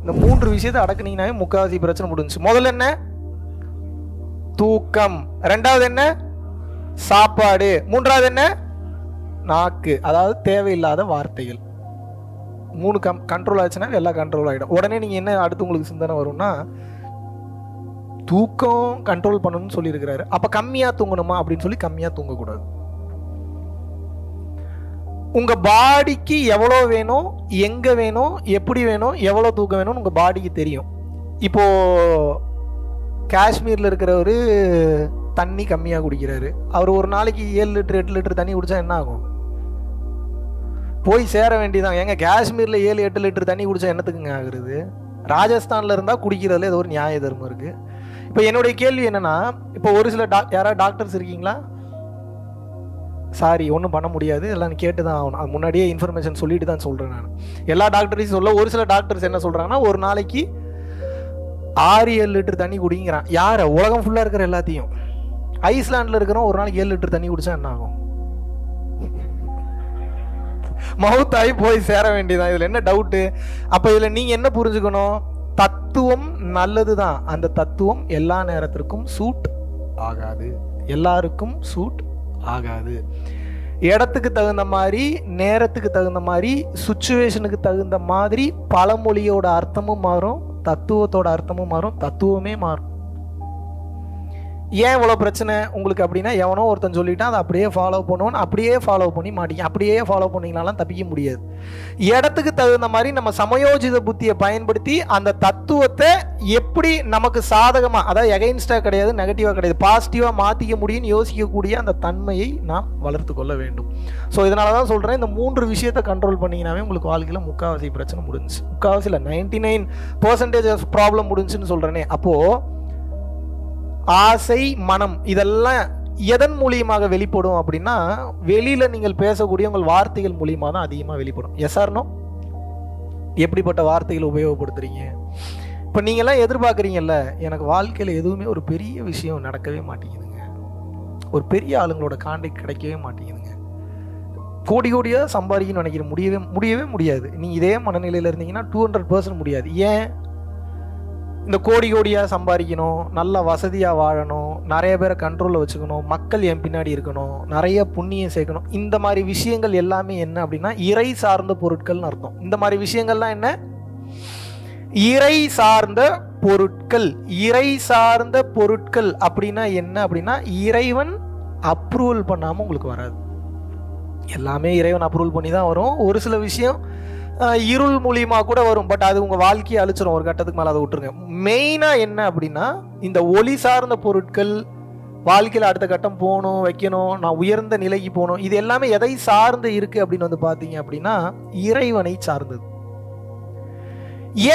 இந்த 3 விஷயத்தை அடக்குனீங்கன்னாவே முக்காவாசி பிரச்சனை முடிஞ்சு. முதல்ல என்ன? தூக்கம். ரெண்டாவது என்ன? சாப்பாடு. மூன்றாவது என்ன? நாக்கு, அதாவது தேவையில்லாத வார்த்தைகள். 3 கண்ட்ரோல் ஆச்சுன்னா எல்லாம் கண்ட்ரோல் ஆகிடும். உடனே நீங்கள் என்ன அடுத்து உங்களுக்கு சிந்தனை வரும்னா, தூக்கம் கண்ட்ரோல் பண்ணணும்னு சொல்லியிருக்கிறாரு, அப்போ கம்மியாக தூங்கணுமா அப்படின்னு சொல்லி கம்மியாக தூங்கக்கூடாது. உங்கள் பாடிக்கு எவ்வளோ வேணும், எங்கே வேணும், எப்படி வேணும், எவ்வளோ தூக்கம் வேணும்னு உங்கள் பாடிக்கு தெரியும். இப்போது காஷ்மீரில் இருக்கிறவர் தண்ணி கம்மியாக குடிக்கிறாரு. அவர் ஒரு நாளைக்கு 7 லிட்டர் 8 லிட்டர் தண்ணி குடித்தா என்ன ஆகும்? போய் சேர வேண்டியதான். எங்க காஷ்மீரில் 7-8 லிட்டர் தண்ணி குடித்தா என்னத்துக்குங்க ஆகுறது? ராஜஸ்தானில் இருந்தால் குடிக்கிறதுல ஏதோ ஒரு நியாய தர்மம் இருக்குது. இப்போ என்னுடைய கேள்வி என்னென்னா, இப்போ ஒரு சில யாராவது டாக்டர்ஸ் இருக்கீங்களா? சாரி, ஒன்றும் பண்ண முடியாது, எல்லாம் கேட்டு தான் ஆகணும். அது முன்னாடியே இன்ஃபர்மேஷன் சொல்லிட்டு தான் சொல்கிறேன் நான். எல்லா டாக்டரையும் சொல்ல, ஒரு சில டாக்டர்ஸ் என்ன சொல்கிறாங்கன்னா, ஒரு நாளைக்கு 6-7 லிட்டர் தண்ணி குடிங்கிறான். யாரை? உலகம் ஃபுல்லாக இருக்கிற எல்லாத்தையும். ஐஸ்லாண்டில் இருக்கிறோம் ஒரு நாளைக்கு 7 லிட்டர் தண்ணி குடிச்சா என்ன ஆகும்? மவுத்தாகி போய் சேர வேண்டியதான். இதில் என்ன டவுட்டு? அப்போ இதில் நீங்கள் என்ன புரிஞ்சுக்கணும்? தத்துவம் நல்லது தான், அந்த தத்துவம் எல்லா நேரத்திற்கும் சூட் ஆகாது, எல்லாருக்கும் சூட் ஆகாது. இடத்துக்கு தகுந்த மாதிரி, நேரத்துக்கு தகுந்த மாதிரி, சுச்சுவேஷனுக்கு தகுந்த மாதிரி பழமொழியோட அர்த்தமும் மாறும், தத்துவத்தோட அர்த்தமும் மாறும், தத்துவமே மாறும். ஏன் இவ்வளோ பிரச்சனை உங்களுக்கு அப்படின்னா, எவனோ ஒருத்தன் சொல்லிட்டான் அதை அப்படியே ஃபாலோ பண்ணுவோன்னு அப்படியே ஃபாலோ பண்ணி மாட்டீங்க. அப்படியே ஃபாலோ பண்ணிங்கனாலாம் தப்பிக்க முடியாது. இடத்துக்கு தகுந்த மாதிரி நம்ம சமயோஜித புத்தியை பயன்படுத்தி அந்த தத்துவத்தை எப்படி நமக்கு சாதகமாக, அதாவது எகைன்ஸ்டாக கிடையாது, நெகட்டிவாக கிடையாது, பாசிட்டிவாக மாற்றிக்க முடியும்னு யோசிக்கக்கூடிய அந்த தன்மையை நாம் வளர்த்து கொள்ள வேண்டும். ஸோ இதனால தான் சொல்கிறேன், இந்த 3 விஷயத்தை கண்ட்ரோல் பண்ணிங்கனாவே உங்களுக்கு வாழ்க்கையில் முக்கால்வாசி பிரச்சனை முடிஞ்சு. முக்கால்வாசி இல்லை, 99% ஆஃப் ப்ராப்ளம் முடிஞ்சுன்னு சொல்கிறேனே. அப்போது ஆசை, மனம் இதெல்லாம் எதன் மூலியமாக வெளிப்படும் அப்படின்னா, வெளியில் நீங்கள் பேசக்கூடிய உங்கள் வார்த்தைகள் மூலியமாக தான் அதிகமாக வெளிப்படும். Yes or no? எப்படிப்பட்ட வார்த்தைகள் உபயோகப்படுத்துறீங்க? இப்போ நீங்கள்லாம் எதிர்பார்க்குறீங்கல்ல, எனக்கு வாழ்க்கையில் எதுவுமே ஒரு பெரிய விஷயம் நடக்கவே மாட்டேங்குதுங்க, ஒரு பெரிய ஆளுங்களோட கான்டாக்ட் கிடைக்கவே மாட்டேங்குதுங்க, கோடி கோடியாக சம்பாதிக்கணும்னு நினைக்கிற முடியவே முடியாது. நீங்கள் இதே மனநிலையில் இருந்தீங்கன்னா 200% முடியாது. ஏன்? இந்த கோடி கோடியாக சம்பாதிக்கணும், நல்ல வசதியாக வாழணும், நிறைய பேரை கண்ட்ரோலில் வச்சுக்கணும், மக்கள் என் பின்னாடி இருக்கணும், நிறைய புண்ணியம் சேர்க்கணும், இந்த மாதிரி விஷயங்கள் எல்லாமே என்ன அப்படின்னா இறை சார்ந்த பொருட்கள்னு அர்த்தம். இந்த மாதிரி விஷயங்கள்லாம் என்ன? இறை சார்ந்த பொருட்கள். இறை சார்ந்த பொருட்கள் அப்படின்னா என்ன அப்படின்னா, இறைவன் அப்ரூவல் பண்ணாமல் உங்களுக்கு வராது. எல்லாமே இறைவன் அப்ரூவல் பண்ணி தான் வரும். ஒரு சில விஷயம் இருள் மூலியமாக கூட வரும், பட் அது உங்கள் வாழ்க்கையை அழிச்சிடும் ஒரு கட்டத்துக்கு மேலே. அதை விட்டுருங்க. மெயினாக என்ன அப்படின்னா, இந்த ஒளி சார்ந்த பொருட்கள் வாழ்க்கையில் அடுத்த கட்டம் போகணும், வைக்கணும், நான் உயர்ந்த நிலைக்கு போகணும், இது எல்லாமே எதை சார்ந்து இருக்குது அப்படின்னு வந்து பார்த்தீங்க அப்படின்னா இறைவனை சார்ந்தது.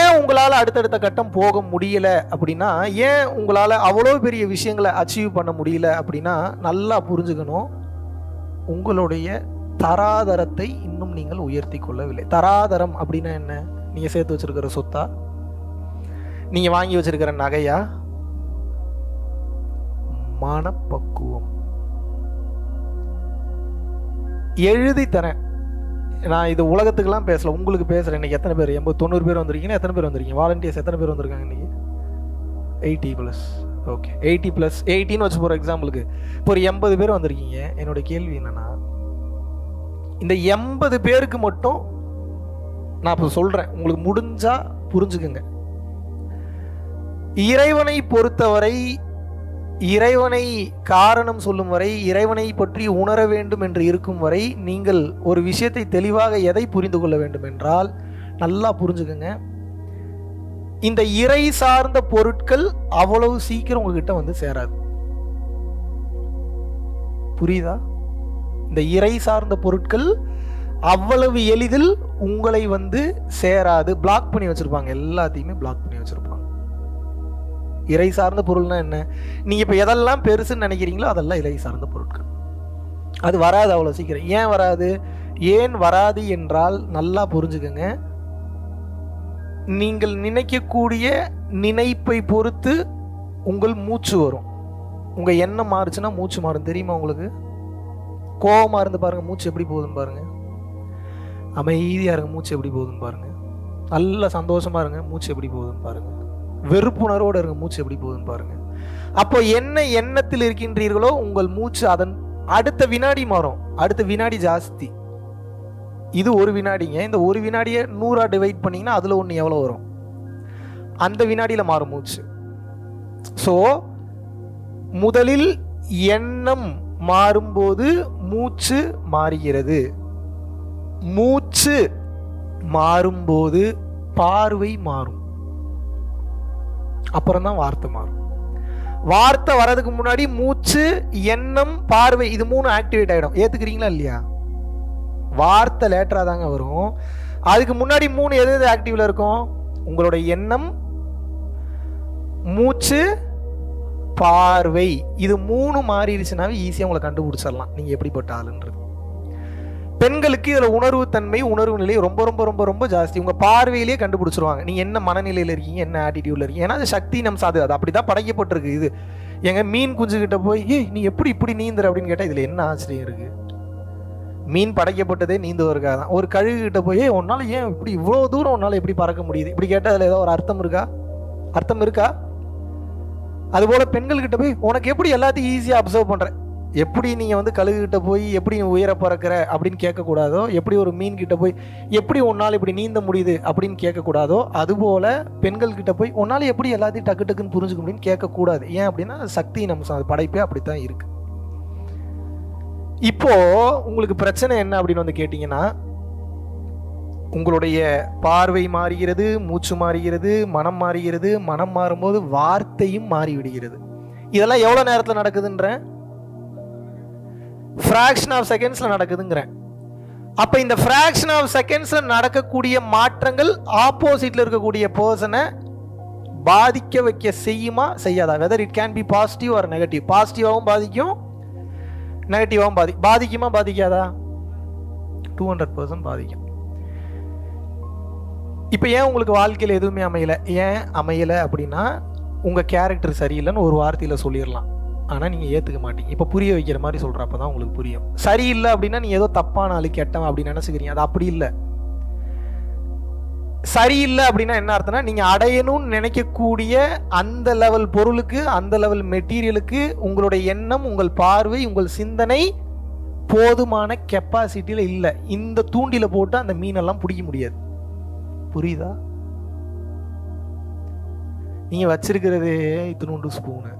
ஏன் உங்களால் அடுத்தடுத்த கட்டம் போக முடியல அப்படின்னா, ஏன் உங்களால் அவ்வளோ பெரிய விஷயங்களை அச்சீவ் பண்ண முடியல அப்படின்னா, நல்லா புரிஞ்சுக்கணும், உங்களுடைய தராதரத்தை இன்னும் நீங்கள் உயர்த்தி கொள்ளவில்லை. தராதரம் அப்படின்னா என்ன? நீங்கள் சேர்த்து வச்சிருக்கிற சொத்தா, நீங்கள் வாங்கி வச்சிருக்கிற நகையா, மனப்பக்குவம். எழுதி தரேன், நான் இது உலகத்துக்கெல்லாம் பேசல, உங்களுக்கு பேசுகிறேன். இன்னைக்கு எத்தனை பேர்? 80-90 பேர் வந்திருக்கீங்க. எத்தனை பேர் வந்திருக்கீங்க? வாலண்டியர்ஸ் எத்தனை பேர் வந்திருக்காங்க இன்னைக்கு? 80+. ஓகே, 80+, 80ன்னு வச்சு போகிற எக்ஸாம்பிளுக்கு இப்போ ஒரு 80 பேர் வந்திருக்கீங்க. என்னோட கேள்வி என்னன்னா, இந்த 80 பேருக்கு மட்டும் நான் இப்போ சொல்கிறேன், உங்களுக்கு முடிஞ்சா புரிஞ்சுக்குங்க. இறைவனை பொறுத்தவரை, இறைவனை காரணம் சொல்லும் வரை, இறைவனை பற்றி உணர வேண்டும் என்று இருக்கும் வரை, நீங்கள் ஒரு விஷயத்தை தெளிவாக எதை புரிந்து கொள்ள வேண்டும் என்றால், நல்லா புரிஞ்சுக்குங்க, இந்த இறை சார்ந்த பொருட்கள் அவ்வளவு சீக்கிரம் உங்ககிட்ட வந்து சேராது. புரியுதா? இந்த இறை சார்ந்த பொருட்கள் அவ்வளவு எளிதில் உங்களை வந்து சேராது. பிளாக் பண்ணி வச்சிருப்பாங்க, எல்லாத்தையுமே பிளாக் பண்ணி வச்சிருப்பாங்க. இறை சார்ந்த பொருள்னா என்ன? நீங்க இப்ப எதெல்லாம் பெருசுன்னு நினைக்கிறீங்களோ அதெல்லாம் இறை சார்ந்த பொருட்கள். அது வராது அவ்வளவு சீக்கிரம். ஏன் வராது? ஏன் வராது என்றால் நல்லா புரிஞ்சுக்கங்க, நீங்கள் நினைக்கக்கூடிய நினைப்பை பொறுத்து உங்கள் மூச்சு வரும். உங்க எண்ணம் மாறுச்சுன்னா மூச்சு மாறும். தெரியுமா உங்களுக்கு? கோபமா இருந்து பாருங்க, மூச்சு எப்படி போகுதுன்னு பாருங்க. அமைதியா இருங்க, மூச்சு எப்படி போகுதுன்னு பாருங்க. நல்ல சந்தோஷமா இருங்க, மூச்சு எப்படி போகுதுன்னு பாருங்க. வெறுப்புணர்வோட இருங்க, மூச்சு எப்படி போகுதுன்னு பாருங்க. அப்போ என்ன எண்ணத்தில் இருக்கின்றீர்களோ உங்கள் மூச்சு அதன் அடுத்த வினாடி மாறும். அடுத்த வினாடி ஜாஸ்தி. இது ஒரு வினாடிங்க. இந்த ஒரு வினாடியை 100 டிவைட் பண்ணீங்கன்னா அதுல ஒன்று எவ்வளோ வரும்? அந்த வினாடியில மாறும் மூச்சு. ஸோ முதலில் எண்ணம் மாறும்போது மூச்சு மாறுகிறது. மூச்சு மாறும்போது பார்வை மாறும். அப்புறம் தான் வார்த்தை மாறும். வார்த்தை வர்றதுக்கு முன்னாடி மூச்சு, எண்ணம், பார்வை இது 3 ஆக்டிவேட் ஆகிடும். ஏத்துக்கிறீங்களா இல்லையா? வார்த்தை லேட்டரா தாங்க வரும். அதுக்கு முன்னாடி 3 எது ஆக்டிவ்ல இருக்கும்? உங்களோட எண்ணம், மூச்சு, பார்வை. இது 3 மாறிடுச்சுனாவே ஈஸியா உங்களை கண்டுபிடிச்சிடலாம் நீங்க எப்படிப்பட்ட ஆளுன்றது. பெண்களுக்கு இதுல உணர்வு தன்மை, உணர்வு நிலை ரொம்ப ரொம்ப ரொம்ப ரொம்ப ஜாஸ்தி. உங்க பார்வையிலேயே கண்டுபிடிச்சிருவாங்க நீங்க என்ன மனநிலையில இருக்கீங்க, என்ன ஆட்டிடியூட்ல இருக்கீங்க. ஏன்னா அது சக்தி நம்ம சாது, அது அப்படிதான் படைக்கப்பட்டிருக்கு. இது எங்க மீன் குஞ்சு கிட்ட போய் ஏய் நீ எப்படி இப்படி நீந்துற அப்படின்னு கேட்டா இதுல என்ன ஆச்சரியம் இருக்கு? மீன் படைக்கப்பட்டதே நீந்துவதற்காக தான். ஒரு கழுகு கிட்ட போய் உன்னால ஏன் இப்படி இவ்வளவு தூரம் உன்னால எப்படி பறக்க முடியுது இப்படி கேட்டா அதுல ஏதோ ஒரு அர்த்தம் இருக்கா? அர்த்தம் இருக்கா? அதுபோல பெண்கள் கிட்ட போய் உனக்கு எப்படி எல்லாத்தையும் ஈஸியா அப்சர்வ் பண்ற, எப்படி நீங்க வந்து கழுகுகிட்ட போய் எப்படி உயர பறக்கிற அப்படின்னு கேட்கக்கூடாதோ, எப்படி ஒரு மீன் கிட்ட போய் எப்படி உன்னால் இப்படி நீந்த முடியுது அப்படின்னு கேட்கக்கூடாதோ, அதுபோல பெண்கள் கிட்ட போய் உன்னால எப்படி எல்லாத்தையும் டக்கு டக்குன்னு புரிஞ்சுக்க முடியும்னு கேட்கக்கூடாது. ஏன் அப்படின்னா சக்தி நம்ம படைப்பே அப்படித்தான் இருக்கு. இப்போ உங்களுக்கு பிரச்சனை என்ன அப்படின்னு வந்து கேட்டீங்கன்னா, உங்களுடைய பார்வை மாறுகிறது, மூச்சு மாறுகிறது, மனம் மாறுகிறது. மனம் மாறும்போது வார்த்தையும் மாறிவிடுகிறது. இதெல்லாம் எவ்வளவு நேரத்தில் நடக்குதுன்ற ஃபிராக்ஷன் ஆஃப் செகண்ட்ஸ்ல நடக்குதுங்கிறேன். அப்ப இந்த ஃபிராக்ஷன் ஆஃப் செகண்ட்ஸ்ல நடக்கக்கூடிய மாற்றங்கள் ஆப்போசிட்ல இருக்கக்கூடிய பர்சனை பாதிக்க வைக்க செய்யுமா செய்யாதா? Whether it can be positive or negative. பாசிட்டிவாகவும் பாதிக்கும், நெகட்டிவாகவும் பாதிக்குமா பாதிக்காதா? 200% பாதிக்கும். இப்ப ஏன் உங்களுக்கு வாழ்க்கையில் எதுவுமே அமையல? ஏன் அமையல அப்படின்னா உங்க கேரக்டர் சரியில்லைன்னு ஒரு வார்த்தையில சொல்லிடலாம். ஆனா நீங்க ஏத்துக்க மாட்டீங்க. இப்ப புரிய வைக்கிற மாதிரி சொல்றப்பதான் உங்களுக்கு புரியும். சரியில்லை அப்படின்னா நீ ஏதோ தப்பான ஆளு, கெட்டவன் அப்படின்னு நினைச்சுக்கிறீங்க. அது அப்படி இல்லை. சரியில்லை அப்படின்னா என்ன அர்த்தம்னா நீங்க அடையணும்னு நினைக்கக்கூடிய அந்த லெவல் பொருளுக்கு, அந்த லெவல் மெட்டீரியலுக்கு உங்களுடைய எண்ணம், உங்கள் பார்வை, உங்கள் சிந்தனை போதுமான கெப்பாசிட்டியில இல்லை. இந்த தூண்டில போட்டு அந்த மீனெல்லாம் பிடிக்க முடியாது. புரியுதா? நீங்க வச்சிருக்கிறது இத்தினூண்டு ஸ்பூனு.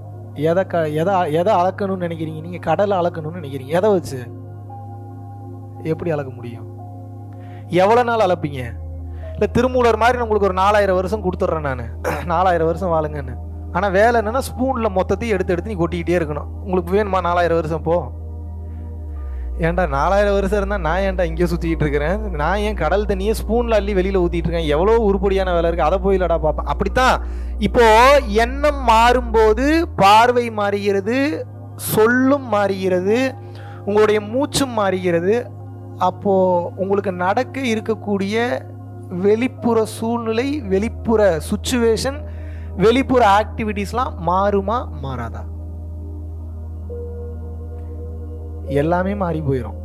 எதை அளக்கணும்னு நினைக்கிறீங்க? நீங்க கடலை அளக்கணும்னு நினைக்கிறீங்க. எதை வச்சு எப்படி அளக்க முடியும்? எவ்வளவு நாள் அளப்பீங்க? இல்ல திருமூலர் மாதிரி உங்களுக்கு ஒரு 4000 வருஷம் கொடுத்துட்றேன் நான், 4000 வருஷம் வாழுங்கன்னு. ஆனா வேலை என்னன்னா ஸ்பூன்ல மொத்தத்தையும் எடுத்து நீ கொட்டிக்கிட்டே இருக்கணும். உங்களுக்கு வேணுமா 4000 வருஷம்? போ. ஏன்டா 4000 வருஷம் இருந்தா நான் ஏன்டா இங்கே சுத்திக்கிட்டு இருக்கிறேன்? நான் ஏன் கடல் தண்ணியை ஸ்பூன்ல அள்ளி வெளியில ஊத்திட்டு இருக்கேன்? எவ்வளவு உருப்படியான வேலை இருக்கு, அதை போயிலடா பார்ப்பேன். அப்படித்தான் இப்போ எண்ணம் மாறும்போது பார்வை மாறுகிறது, சொல்லும் மாறுகிறது, உங்களுடைய மூச்சும் மாறுகிறது. அப்போ உங்களுக்கு நடக்க இருக்கக்கூடிய வெளிப்புற சூழ்நிலை, வெளிப்புற சுச்சுவேஷன், வெளிப்புற ஆக்டிவிட்டிஸ்லாம் மாறுமா மாறாதா? எல்லாமே மாறி போயிடும்.